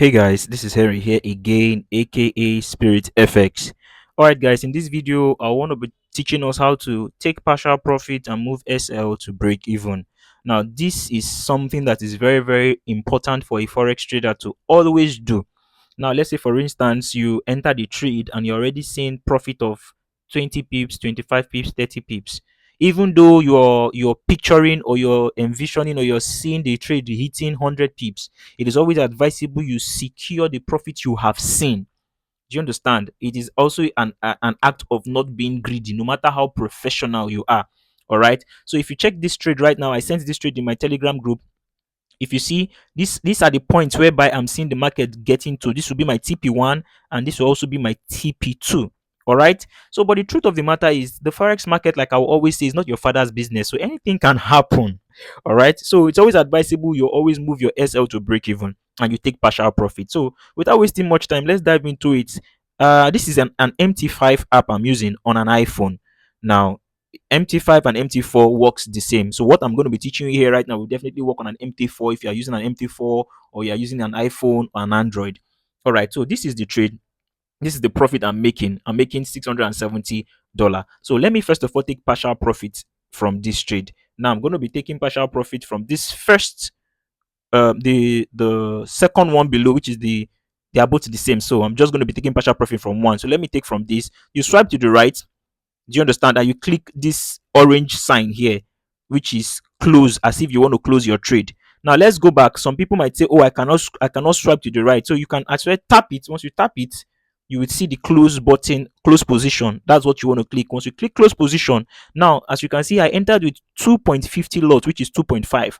Hey guys, this is Harry here again, aka Spirit FX. Alright guys, in this video I want to be teaching us how to take partial profit and move SL to break even. Now this is something that is very important for a forex trader to always do. Now let's say for instance you enter the trade and you're already seeing profit of 20 pips, 25 pips, 30 pips. Even though you're picturing or you're envisioning or you're seeing the trade hitting 100 pips, it is always advisable you secure the profit you have seen. Do you understand? It is also an act of not being greedy, no matter how professional you are. All right. So if you check this trade right now, I sent this trade in my Telegram group. If you see these are the points whereby I'm seeing the market getting to. This will be my TP1 and this will also be my TP2. All right. So, but the truth of the matter is the forex market, like I will always say, is not your father's business. So anything can happen. All right. So it's always advisable you always move your SL to break even and you take partial profit. So without wasting much time, let's dive into it. This is an MT5 app I'm using on an iPhone. Now, MT5 and MT4 works the same. So what I'm going to be teaching you here right now will definitely work on an MT4 if you are using an MT4 or you are using an iPhone or an Android. All right. So this is the trade. This is the profit I'm making. I'm making $670. So let me first of all take partial profit from this trade. Now I'm going to be taking partial profit from this first, the second one below, which is they are both the same. So I'm just going to be taking partial profit from one. So let me take from this. You swipe to the right. Do you understand that you click this orange sign here, which is close, as if you want to close your trade? Now let's go back. Some people might say, oh, I cannot swipe to the right. So you can actually tap it. Once you tap it, you will see the close button, close position. That's what you want to click. Once you click close position, now as you can see, I entered with 2.50 lot, which is 2.5.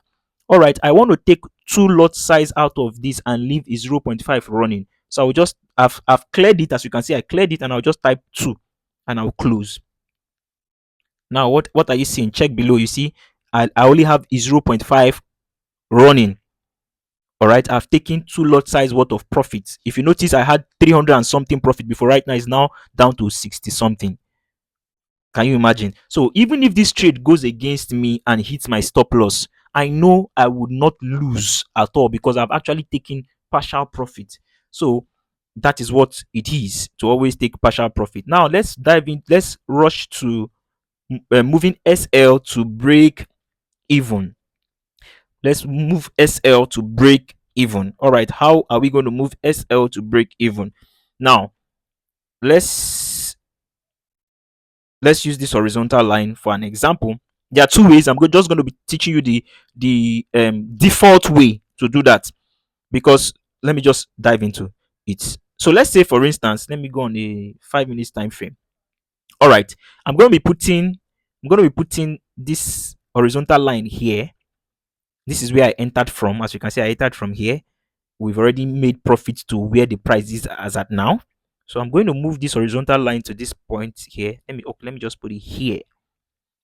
All right, I want to take two lot size out of this and leave is 0.5 running. So I will just I've cleared it. As you can see, I cleared it and I'll just type 2 and I'll close. Now, what are you seeing? Check below. You see, I only have 0.5 running. All right, I've taken two lot size worth of profits. If you notice, I had 300 and something profit before. Right now, it's now down to 60 something. Can you imagine? So even if this trade goes against me and hits my stop loss, I know I would not lose at all because I've actually taken partial profit. So that is what it is to always take partial profit. Now let's dive in. Let's rush to moving SL to break even. Let's move SL to break even. All right, how are we going to move SL to break even? Now, let's use this horizontal line for an example. There are two ways. I'm just going to be teaching you the default way to do that, because let me just dive into it. So let's say, for instance, let me go on a 5 minutes time frame. All right, I'm going to be putting this horizontal line here. This is where I entered from. As you can see, I entered from here. We've already made profit to where the price is as at now. So I'm going to move this horizontal line to this point here. Let me just put it here.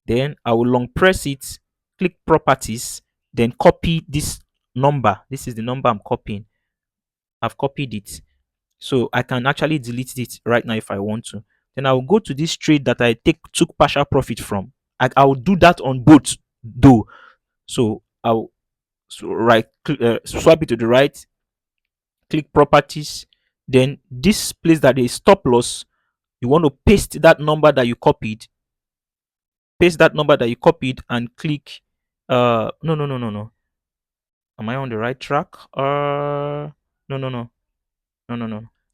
Then I will long press it, click properties, then copy this number. This is the number I'm copying. I've copied it. So I can actually delete it right now if I want to. Then I will go to this trade that I took partial profit from. I will do that on both though. So I'll swipe it to the right, click properties, then this place that is stop loss, you want to paste that number that you copied, and click no, am I on the right track? No,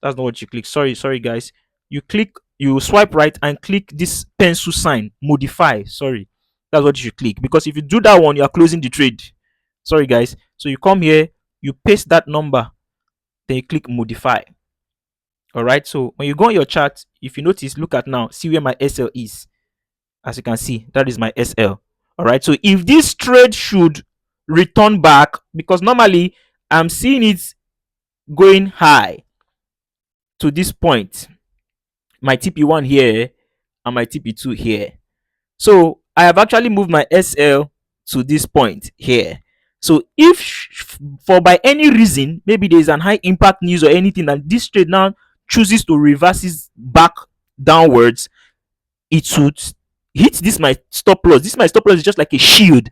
that's not what you click. Sorry guys. You swipe right and click this pencil sign, modify. Sorry, that's what you should click, because if you do that one, you are closing the trade. Sorry guys. So you come here, you paste that number, then you click modify. All right, so when you go on your chart, if you notice, look at now, see where my SL is. As you can see, that is my SL. All right, so if this trade should return back, because normally I'm seeing it going high to this point, my TP1 here and my TP2 here. So I have actually moved my SL to this point here. So if for by any reason, maybe there is an high impact news or anything, and this trade now chooses to reverse back downwards, it should hit this my stop loss. This my stop loss is just like a shield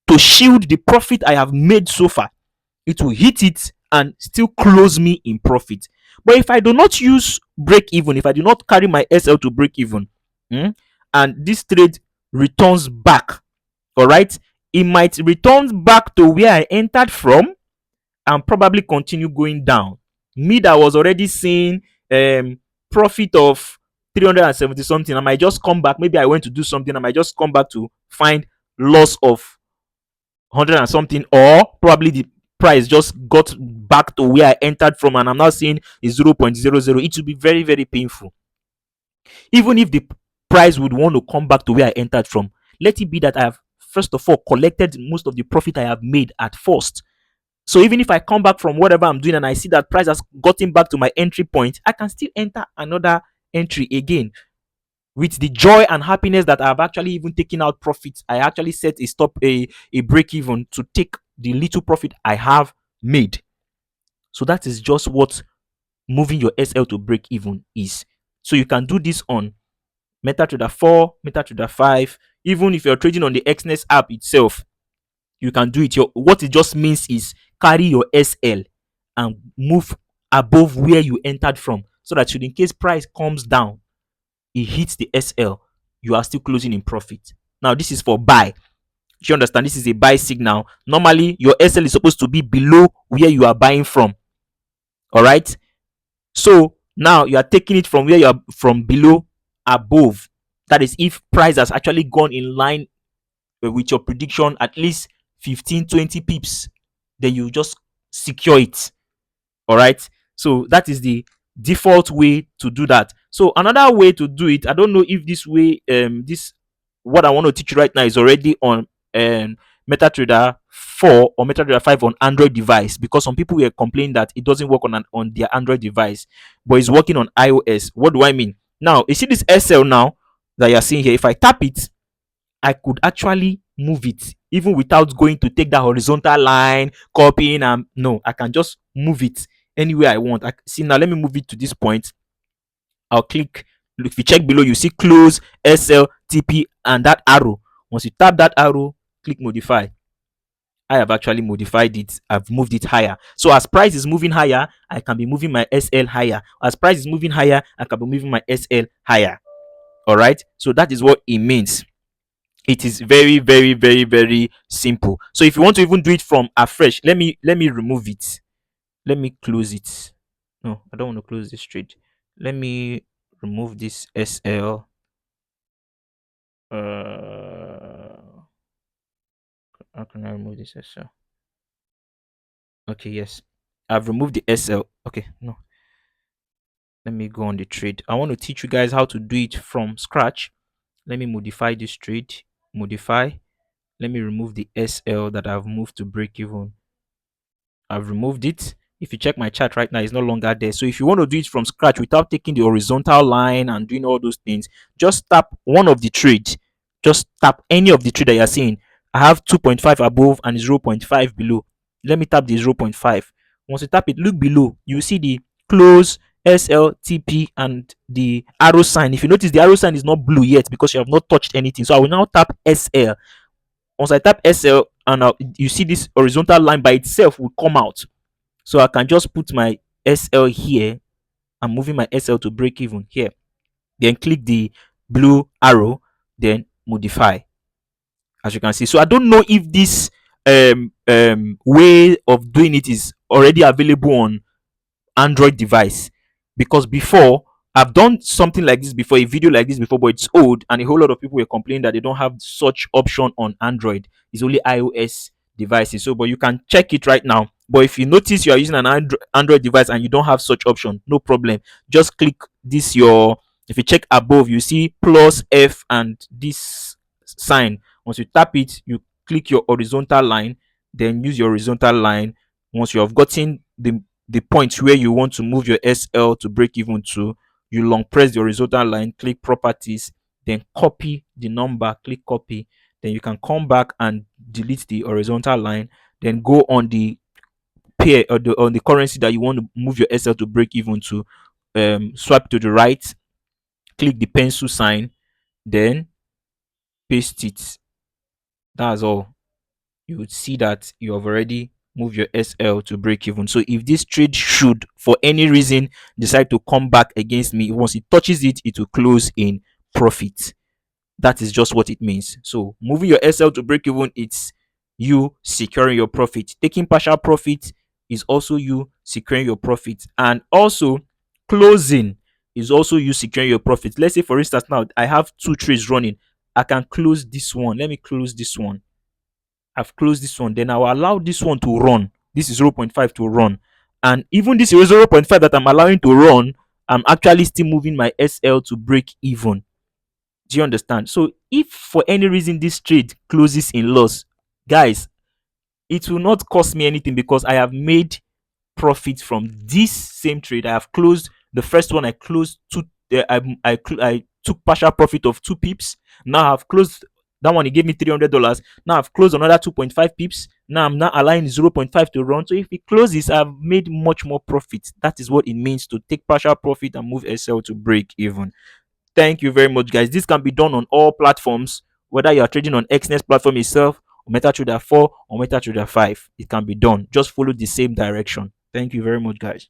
to shield the profit I have made so far. It will hit it and still close me in profit. But if I do not use break even, if I do not carry my SL to break even, and this trade returns back, all right, it might return back to where I entered from and probably continue going down. Me that was already seeing profit of 370 something, I might just come back. Maybe I went to do something, I might just come back to find loss of 100 and something, or probably the price just got back to where I entered from and I'm now seeing is 0.00. It will be very, very painful. Even if the price would want to come back to where I entered from, let it be that I have first of all collected most of the profit I have made at first. So even if I come back from whatever I'm doing and I see that price has gotten back to my entry point, I can still enter another entry again with the joy and happiness that I've actually even taken out profits. I actually set a break even to take the little profit I have made. So that is just what moving your SL to break even is. So you can do this on MetaTrader 4, MetaTrader 5, even if you're trading on the EXNESS app itself, you can do it. What it just means is carry your SL and move above where you entered from, so that should in case price comes down, it hits the SL, you are still closing in profit. Now this is for buy. You understand? This is a buy signal. Normally your SL is supposed to be below where you are buying from. All right. So now you are taking it from where you are from below above. That is if price has actually gone in line with your prediction at least 15-20 pips, then you just secure it. All right. So that is the default way to do that. So another way to do it, I don't know if this way, this what I want to teach you right now is already on MetaTrader 4 or MetaTrader 5 on Android device, because some people were complaining that it doesn't work on their Android device, but it's working on iOS. What do I mean? Now you see this SL now that you're seeing here. If I tap it, I could actually move it even without going to take that horizontal line, copying, and no, I can just move it anywhere I want. See now, let me move it to this point. I'll click. If you check below, you see close, SL, TP, and that arrow. Once you tap that arrow, click modify. I have actually modified it. I've moved it higher. So as price is moving higher, I can be moving my SL higher. As price is moving higher, I can be moving my SL higher. All right. So that is what it means. It is very, very, very, very simple. So if you want to even do it from afresh, let me remove it. Let me close it. No, I don't want to close this trade. Let me remove this SL. How can I remove this SL? Okay, yes, I've removed the SL. Okay, no, let me go on the trade. I want to teach you guys how to do it from scratch. Let me modify this trade. Modify. Let me remove the SL that I've moved to break even. I've removed it. If you check my chart right now, it's no longer there. So if you want to do it from scratch without taking the horizontal line and doing all those things, just tap one of the trades. Just tap any of the trade that you're seeing. I have 2.5 above and 0.5 below. Let me tap the 0.5. Once you tap it, look below. You see the close, SLTP, and the arrow sign. If you notice, the arrow sign is not blue yet because you have not touched anything. So I will now tap SL. Once I tap SL, and you see this horizontal line by itself will come out. So I can just put my SL here. I'm moving my SL to break even here. Then click the blue arrow, then modify. As you can see. So I don't know if this way of doing it is already available on Android device, because before I've done something like this before, a video like this before, but it's old and a whole lot of people were complaining that they don't have such option on Android. It's only iOS devices. So but you can check it right now. But if you notice you are using an Android device and you don't have such option, no problem. Just click this your, if you check above, you see plus F and this sign. Once you tap it, you click your horizontal line, then use your horizontal line. Once you have gotten the point where you want to move your SL to break even to, you long press the horizontal line, click properties, then copy the number, click copy. Then you can come back and delete the horizontal line, then go on the pair or on the currency that you want to move your SL to break even to, swipe to the right, click the pencil sign, then paste it. That's all. You would see that you have already move your SL to break even. So if this trade should for any reason decide to come back against me, once it touches it, it will close in profit. That is just what it means. So moving your SL to break even, it's you securing your profit. Taking partial profit is also you securing your profit. And also closing is also you securing your profit. Let's say for instance now I have two trades running. I can close this one. Let me close this one. I've closed this one. Then I will allow this one to run. This is zero point 0.5 to run. And even this 0.5 that I'm allowing to run, I'm actually still moving my SL to break even. Do you understand? So if for any reason this trade closes in loss, guys, it will not cost me anything because I have made profit from this same trade. I have closed the first one. I closed two. I took partial profit of 2 pips. Now I've closed that one. It gave me $300. Now I've closed another 2.5 pips. Now I'm not allowing 0.5 to run. So if it closes, I've made much more profit. That is what it means to take partial profit and move SL to break even. Thank you very much, guys. This can be done on all platforms, whether you are trading on EXNESS platform itself, or MetaTrader 4 or MetaTrader 5. It can be done. Just follow the same direction. Thank you very much, guys.